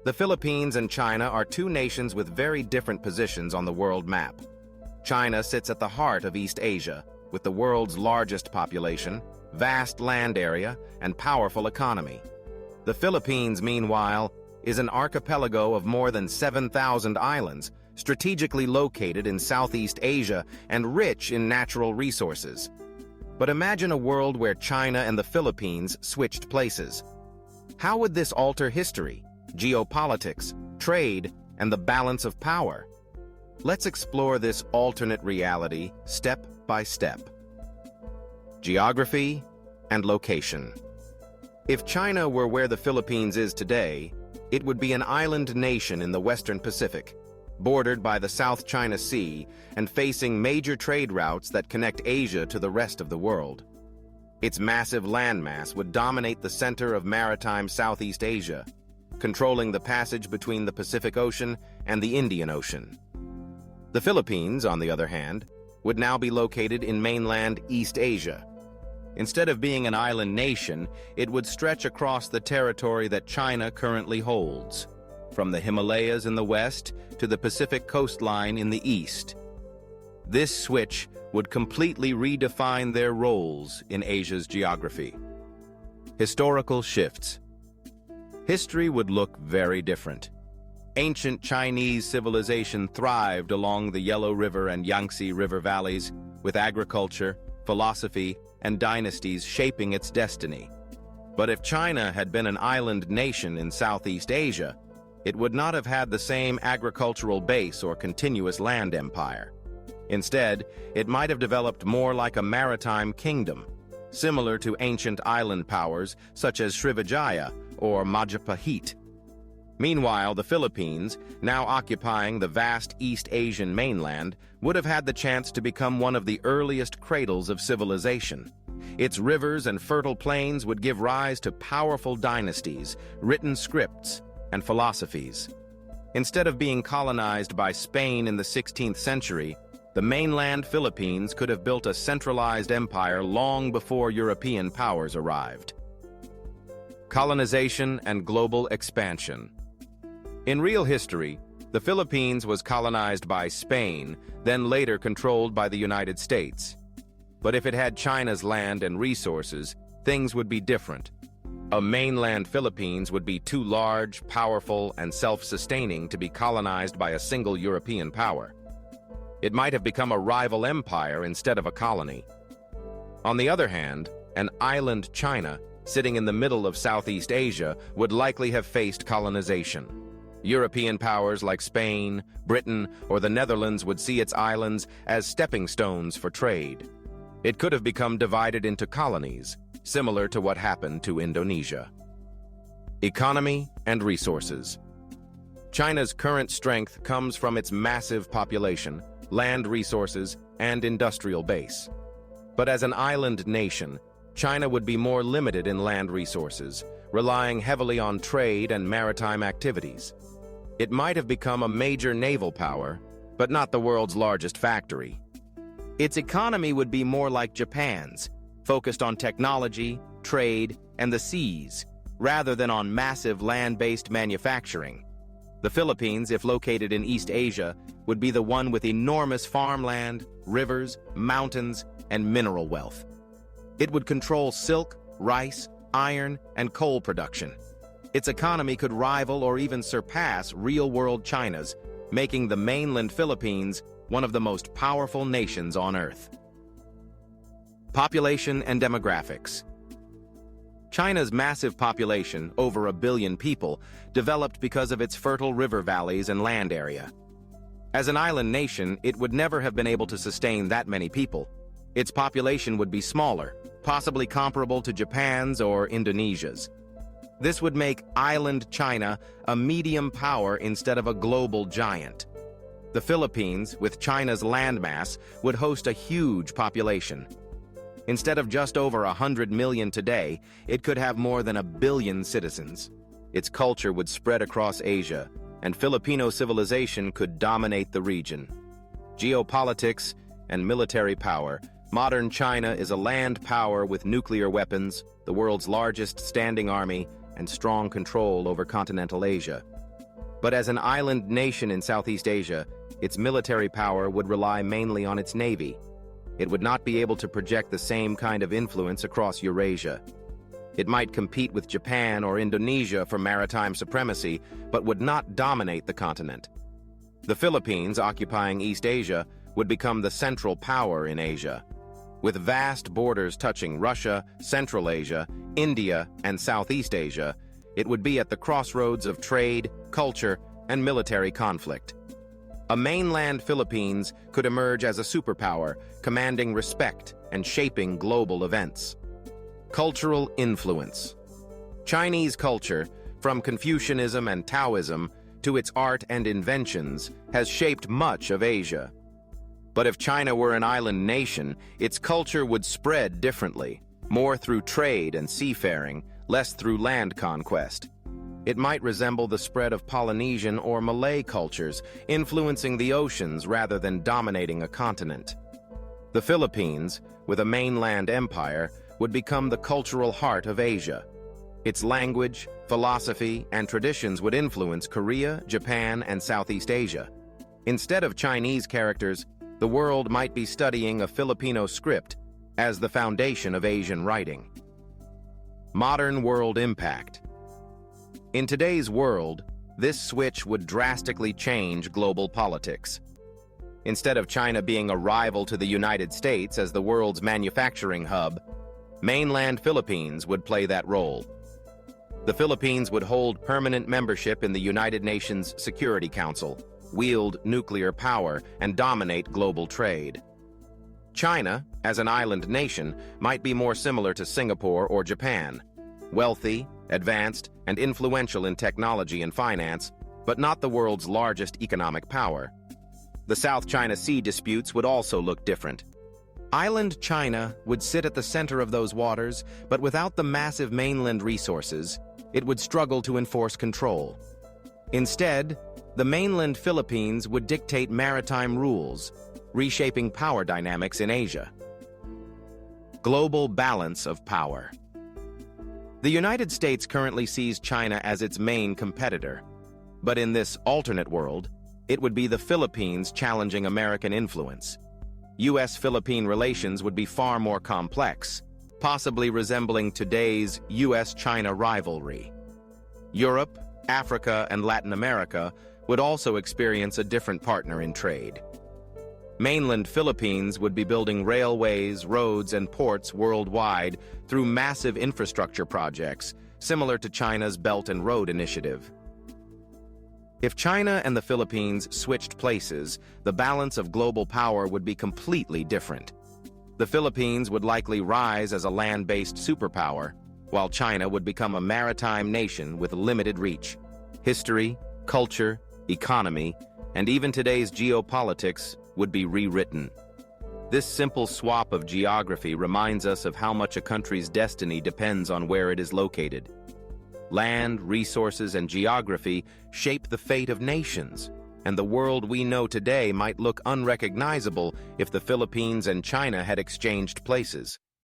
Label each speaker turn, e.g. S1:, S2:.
S1: The Philippines and China are two nations with very different positions on the world map. China sits at the heart of East Asia, with the world's largest population, vast land area, and powerful economy. The Philippines, meanwhile, is an archipelago of more than 7,000 islands, strategically located in Southeast Asia and rich in natural resources. But imagine a world where China and the Philippines switched places. How would this alter history, geopolitics, trade, and the balance of power? Let's explore this alternate reality step by step. Geography and location. If China were where the Philippines is today, it would be an island nation in the Western Pacific, bordered by the South China Sea and facing major trade routes that connect Asia to the rest of the world. Its massive landmass would dominate the center of maritime Southeast Asia, controlling the passage between the Pacific Ocean and the Indian Ocean. The Philippines, on the other hand, would now be located in mainland East Asia. Instead of being an island nation, it would stretch across the territory that China currently holds, from the Himalayas in the west to the Pacific coastline in the east. This switch would completely redefine their roles in Asia's geography. Historical shifts. History would look very different. Ancient Chinese civilization thrived along the Yellow River and Yangtze River valleys, with agriculture, philosophy, and dynasties shaping its destiny. But if China had been an island nation in Southeast Asia, it would not have had the same agricultural base or continuous land empire. Instead, it might have developed more like a maritime kingdom, similar to ancient island powers such as Srivijaya or Majapahit. Meanwhile, the Philippines, now occupying the vast East Asian mainland, would have had the chance to become one of the earliest cradles of civilization. Its rivers and fertile plains would give rise to powerful dynasties, written scripts, and philosophies. Instead of being colonized by Spain in the 16th century, the mainland Philippines could have built a centralized empire long before European powers arrived. Colonization and global expansion. In real history, the Philippines was colonized by Spain, then later controlled by the United States. But if it had China's land and resources, things would be different. A mainland Philippines would be too large, powerful, and self-sustaining to be colonized by a single European power. It might have become a rival empire instead of a colony. On the other hand, an island China, sitting in the middle of Southeast Asia, would likely have faced colonization. European powers like Spain, Britain, or the Netherlands would see its islands as stepping stones for trade. It could have become divided into colonies, similar to what happened to Indonesia. Economy and resources. China's current strength comes from its massive population, land resources, and industrial base. But as an island nation, China would be more limited in land resources, relying heavily on trade and maritime activities. It might have become a major naval power, but not the world's largest factory. Its economy would be more like Japan's, focused on technology, trade, and the seas, rather than on massive land-based manufacturing. The Philippines, if located in East Asia, would be the one with enormous farmland, rivers, mountains, and mineral wealth. It would control silk, rice, iron, and coal production. Its economy could rival or even surpass real-world China's, making the mainland Philippines one of the most powerful nations on Earth. Population and demographics. China's massive population, over 1 billion people, developed because of its fertile river valleys and land area. As an island nation, it would never have been able to sustain that many people. Its population would be smaller, possibly comparable to Japan's or Indonesia's. This would make island China a medium power instead of a global giant. The Philippines, with China's landmass, would host a huge population. Instead of just over 100 million today, it could have more than 1 billion citizens. Its culture would spread across Asia, and Filipino civilization could dominate the region. Geopolitics and military power. Modern China is a land power with nuclear weapons, the world's largest standing army, and strong control over continental Asia. But as an island nation in Southeast Asia, its military power would rely mainly on its navy. It would not be able to project the same kind of influence across Eurasia. It might compete with Japan or Indonesia for maritime supremacy, but would not dominate the continent. The Philippines, occupying East Asia, would become the central power in Asia. With vast borders touching Russia, Central Asia, India, and Southeast Asia, it would be at the crossroads of trade, culture, and military conflict. A mainland Philippines could emerge as a superpower, commanding respect and shaping global events. Cultural influence. Chinese culture, from Confucianism and Taoism to its art and inventions, has shaped much of Asia. But if China were an island nation, its culture would spread differently, more through trade and seafaring, less through land conquest. It might resemble the spread of Polynesian or Malay cultures, influencing the oceans rather than dominating a continent. The Philippines, with a mainland empire, would become the cultural heart of Asia. Its language, philosophy, and traditions would influence Korea, Japan, and Southeast Asia. Instead of Chinese characters, the world might be studying a Filipino script as the foundation of Asian writing. Modern world impact. In today's world, this switch would drastically change global politics. Instead of China being a rival to the United States as the world's manufacturing hub, mainland Philippines would play that role. The Philippines would hold permanent membership in the United Nations Security Council, wield nuclear power, and dominate global trade. China, as an island nation, might be more similar to Singapore or Japan. Wealthy, advanced, and influential in technology and finance, but not the world's largest economic power. The South China Sea disputes would also look different. Island China would sit at the center of those waters, but without the massive mainland resources, it would struggle to enforce control. Instead, the mainland Philippines would dictate maritime rules, reshaping power dynamics in Asia. Global balance of power. The United States currently sees China as its main competitor, but in this alternate world, it would be the Philippines challenging American influence. U.S.-Philippine relations would be far more complex, possibly resembling today's U.S.-China rivalry. Europe, Africa, and Latin America would also experience a different partner in trade. Mainland Philippines would be building railways, roads, and ports worldwide through massive infrastructure projects, similar to China's Belt and Road Initiative. If China and the Philippines switched places, the balance of global power would be completely different. The Philippines would likely rise as a land-based superpower, while China would become a maritime nation with limited reach. History, culture, economy, and even today's geopolitics would be rewritten. This simple swap of geography reminds us of how much a country's destiny depends on where it is located. Land, resources, and geography shape the fate of nations, and the world we know today might look unrecognizable if the Philippines and China had exchanged places.